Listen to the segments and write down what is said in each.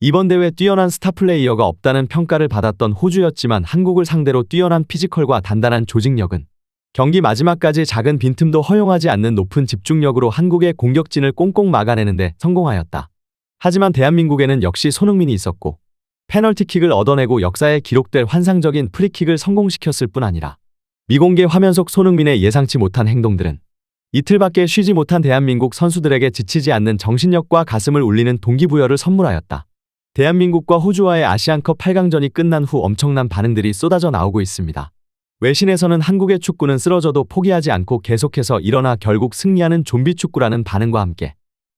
이번 대회 뛰어난 스타 플레이어가 없다는 평가를 받았던 호주였지만 한국을 상대로 뛰어난 피지컬과 단단한 조직력은 경기 마지막까지 작은 빈틈도 허용하지 않는 높은 집중력으로 한국의 공격진을 꽁꽁 막아내는 데 성공하였다. 하지만 대한민국에는 역시 손흥민이 있었고 페널티킥을 얻어내고 역사에 기록될 환상적인 프리킥을 성공시켰을 뿐 아니라 미공개 화면 속 손흥민의 예상치 못한 행동들은 이틀밖에 쉬지 못한 대한민국 선수들에게 지치지 않는 정신력과 가슴을 울리는 동기부여를 선물하였다. 대한민국과 호주와의 아시안컵 8강전이 끝난 후 엄청난 반응들이 쏟아져 나오고 있습니다. 외신에서는 한국의 축구는 쓰러져도 포기하지 않고 계속해서 일어나 결국 승리하는 좀비 축구라는 반응과 함께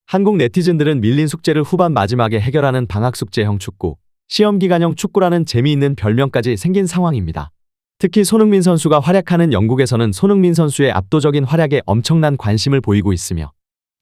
한국 네티즌들은 밀린 숙제를 후반 마지막에 해결하는 방학숙제형 축구, 시험기간형 축구라는 재미있는 별명까지 생긴 상황입니다. 특히 손흥민 선수가 활약하는 영국에서는 손흥민 선수의 압도적인 활약에 엄청난 관심을 보이고 있으며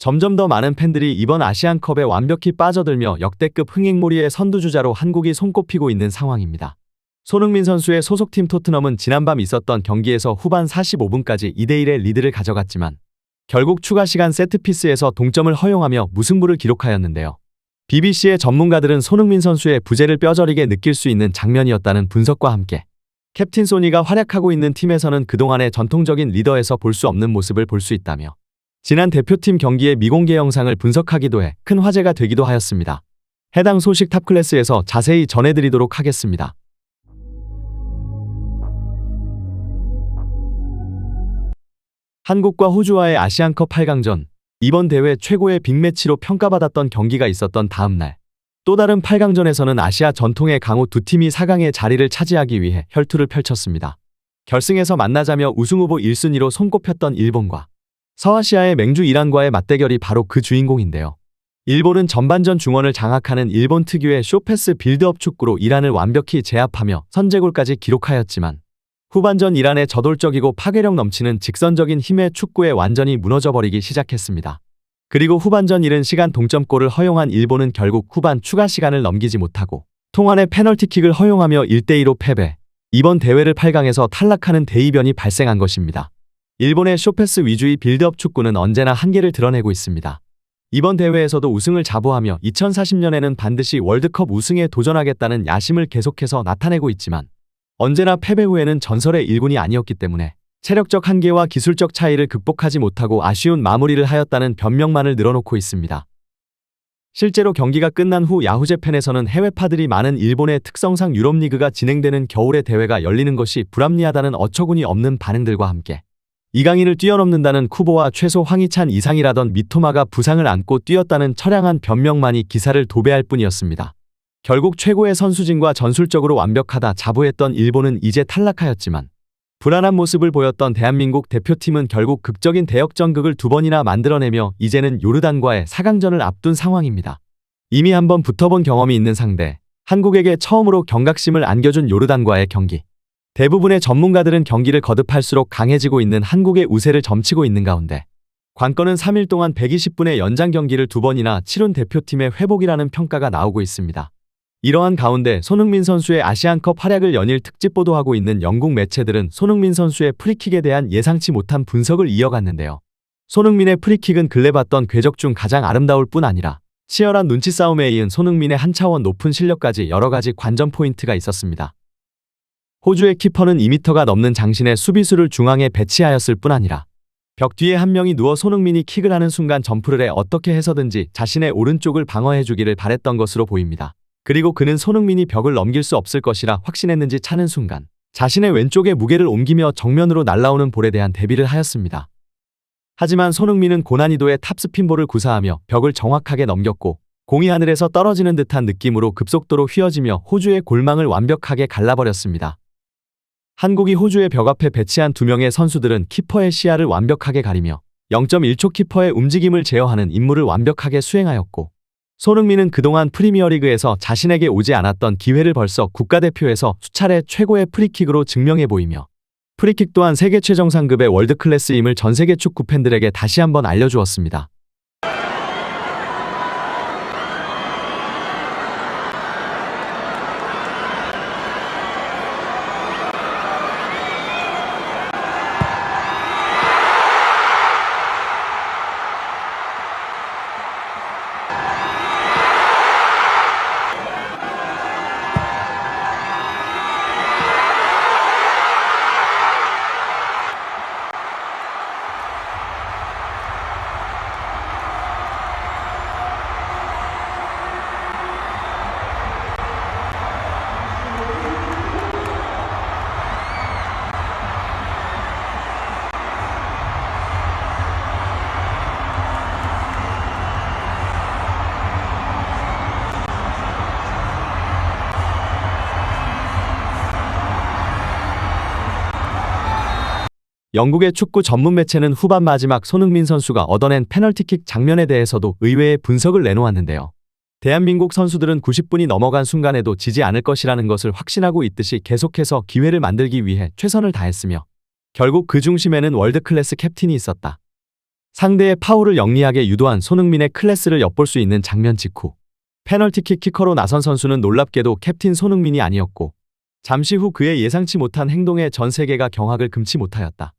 점점 더 많은 팬들이 이번 아시안컵에 완벽히 빠져들며 역대급 흥행몰이의 선두주자로 한국이 손꼽히고 있는 상황입니다. 손흥민 선수의 소속팀 토트넘은 지난밤 있었던 경기에서 후반 45분까지 2대1의 리드를 가져갔지만 결국 추가 시간 세트피스에서 동점을 허용하며 무승부를 기록하였는데요. BBC의 전문가들은 손흥민 선수의 부재를 뼈저리게 느낄 수 있는 장면이었다는 분석과 함께 캡틴 소니가 활약하고 있는 팀에서는 그동안의 전통적인 리더에서 볼 수 없는 모습을 볼 수 있다며 지난 대표팀 경기의 미공개 영상을 분석하기도 해 큰 화제가 되기도 하였습니다. 해당 소식 탑클래스에서 자세히 전해드리도록 하겠습니다. 한국과 호주와의 아시안컵 8강전, 이번 대회 최고의 빅매치로 평가받았던 경기가 있었던 다음 날, 또 다른 8강전에서는 아시아 전통의 강호 두 팀이 4강의 자리를 차지하기 위해 혈투를 펼쳤습니다. 결승에서 만나자며 우승후보 1순위로 손꼽혔던 일본과 서아시아의 맹주 이란과의 맞대결이 바로 그 주인공인데요. 일본은 전반전 중원을 장악하는 일본 특유의 쇼패스 빌드업 축구로 이란을 완벽히 제압하며 선제골까지 기록하였지만 후반전 이란의 저돌적이고 파괴력 넘치는 직선적인 힘의 축구에 완전히 무너져버리기 시작했습니다. 그리고 후반전 이른 시간 동점골을 허용한 일본은 결국 후반 추가 시간을 넘기지 못하고 통안의 페널티킥을 허용하며 1대2로 패배, 이번 대회를 8강에서 탈락하는 대이변이 발생한 것입니다. 일본의 쇼패스 위주의 빌드업 축구는 언제나 한계를 드러내고 있습니다. 이번 대회에서도 우승을 자부하며 2040년에는 반드시 월드컵 우승에 도전하겠다는 야심을 계속해서 나타내고 있지만 언제나 패배 후에는 전설의 일군이 아니었기 때문에 체력적 한계와 기술적 차이를 극복하지 못하고 아쉬운 마무리를 하였다는 변명만을 늘어놓고 있습니다. 실제로 경기가 끝난 후 야후재팬에서는 해외파들이 많은 일본의 특성상 유럽리그가 진행되는 겨울의 대회가 열리는 것이 불합리하다는 어처구니 없는 반응들과 함께 이강인을 뛰어넘는다는 쿠보와 최소 황희찬 이상이라던 미토마가 부상을 안고 뛰었다는 처량한 변명만이 기사를 도배할 뿐이었습니다. 결국 최고의 선수진과 전술적으로 완벽하다 자부했던 일본은 이제 탈락하였지만 불안한 모습을 보였던 대한민국 대표팀은 결국 극적인 대역전극을 2번이나 만들어내며 이제는 요르단과의 4강전을 앞둔 상황입니다. 이미 한번 붙어본 경험이 있는 상대, 한국에게 처음으로 경각심을 안겨준 요르단과의 경기. 대부분의 전문가들은 경기를 거듭할수록 강해지고 있는 한국의 우세를 점치고 있는 가운데 관건은 3일 동안 120분의 연장 경기를 2번이나 치룬 대표팀의 회복이라는 평가가 나오고 있습니다. 이러한 가운데 손흥민 선수의 아시안컵 활약을 연일 특집 보도하고 있는 영국 매체들은 손흥민 선수의 프리킥에 대한 예상치 못한 분석을 이어갔는데요. 손흥민의 프리킥은 근래 봤던 궤적 중 가장 아름다울 뿐 아니라 치열한 눈치 싸움에 이은 손흥민의 한 차원 높은 실력까지 여러 가지 관전 포인트가 있었습니다. 호주의 키퍼는 2m가 넘는 장신의 수비수를 중앙에 배치하였을 뿐 아니라 벽 뒤에 한 명이 누워 손흥민이 킥을 하는 순간 점프를 해 어떻게 해서든지 자신의 오른쪽을 방어해주기를 바랬던 것으로 보입니다. 그리고 그는 손흥민이 벽을 넘길 수 없을 것이라 확신했는지 차는 순간 자신의 왼쪽에 무게를 옮기며 정면으로 날아오는 볼에 대한 대비를 하였습니다. 하지만 손흥민은 고난이도의 탑스핀볼을 구사하며 벽을 정확하게 넘겼고 공이 하늘에서 떨어지는 듯한 느낌으로 급속도로 휘어지며 호주의 골망을 완벽하게 갈라버렸습니다. 한국이 호주의 벽 앞에 배치한 2명의 선수들은 키퍼의 시야를 완벽하게 가리며 0.1초 키퍼의 움직임을 제어하는 임무를 완벽하게 수행하였고 손흥민은 그동안 프리미어리그에서 자신에게 오지 않았던 기회를 벌써 국가대표에서 수차례 최고의 프리킥으로 증명해 보이며 프리킥 또한 세계 최정상급의 월드클래스임을 전세계 축구 팬들에게 다시 한번 알려주었습니다. 영국의 축구 전문 매체는 후반 마지막 손흥민 선수가 얻어낸 페널티킥 장면에 대해서도 의외의 분석을 내놓았는데요. 대한민국 선수들은 90분이 넘어간 순간에도 지지 않을 것이라는 것을 확신하고 있듯이 계속해서 기회를 만들기 위해 최선을 다했으며 결국 그 중심에는 월드클래스 캡틴이 있었다. 상대의 파울을 영리하게 유도한 손흥민의 클래스를 엿볼 수 있는 장면 직후 페널티킥 키커로 나선 선수는 놀랍게도 캡틴 손흥민이 아니었고 잠시 후 그의 예상치 못한 행동에 전 세계가 경악을 금치 못하였다.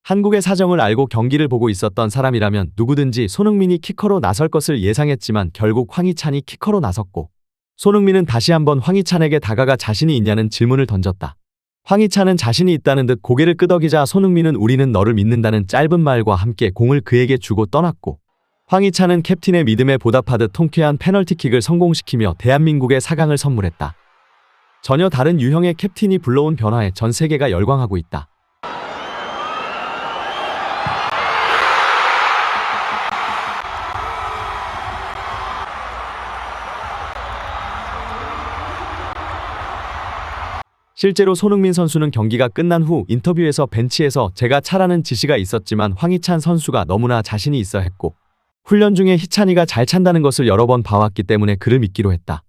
한국의 사정을 알고 경기를 보고 있었던 사람이라면 누구든지 손흥민이 키커로 나설 것을 예상했지만 결국 황희찬이 키커로 나섰고 손흥민은 다시 한번 황희찬에게 다가가 자신이 있냐는 질문을 던졌다. 황희찬은 자신이 있다는 듯 고개를 끄덕이자 손흥민은 우리는 너를 믿는다는 짧은 말과 함께 공을 그에게 주고 떠났고 황희찬은 캡틴의 믿음에 보답하듯 통쾌한 페널티킥을 성공시키며 대한민국의 4강을 선물했다. 전혀 다른 유형의 캡틴이 불러온 변화에 전 세계가 열광하고 있다. 실제로 손흥민 선수는 경기가 끝난 후 인터뷰에서 벤치에서 제가 차라는 지시가 있었지만 황희찬 선수가 너무나 자신이 있어 했고 훈련 중에 희찬이가 잘 찬다는 것을 여러 번 봐왔기 때문에 그를 믿기로 했다.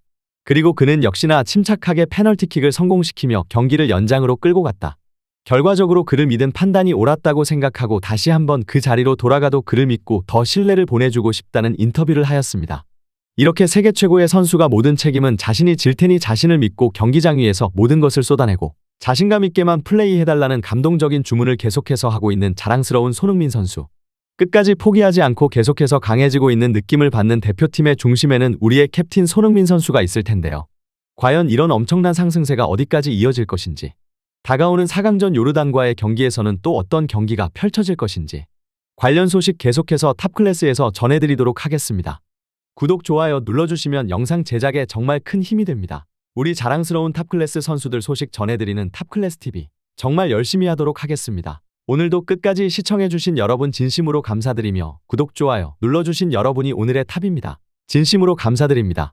그리고 그는 역시나 침착하게 페널티킥을 성공시키며 경기를 연장으로 끌고 갔다. 결과적으로 그를 믿은 판단이 옳았다고 생각하고 다시 한번 그 자리로 돌아가도 그를 믿고 더 신뢰를 보내주고 싶다는 인터뷰를 하였습니다. 이렇게 세계 최고의 선수가 모든 책임은 자신이 질 테니 자신을 믿고 경기장 위에서 모든 것을 쏟아내고 자신감 있게만 플레이해달라는 감동적인 주문을 계속해서 하고 있는 자랑스러운 손흥민 선수. 끝까지 포기하지 않고 계속해서 강해지고 있는 느낌을 받는 대표팀의 중심에는 우리의 캡틴 손흥민 선수가 있을 텐데요. 과연 이런 엄청난 상승세가 어디까지 이어질 것인지, 다가오는 4강전 요르단과의 경기에서는 또 어떤 경기가 펼쳐질 것인지 관련 소식 계속해서 탑클래스에서 전해드리도록 하겠습니다. 구독, 좋아요 눌러주시면 영상 제작에 정말 큰 힘이 됩니다. 우리 자랑스러운 탑클래스 선수들 소식 전해드리는 탑클래스TV 정말 열심히 하도록 하겠습니다. 오늘도 끝까지 시청해주신 여러분 진심으로 감사드리며 구독, 좋아요 눌러주신 여러분이 오늘의 탑입니다. 진심으로 감사드립니다.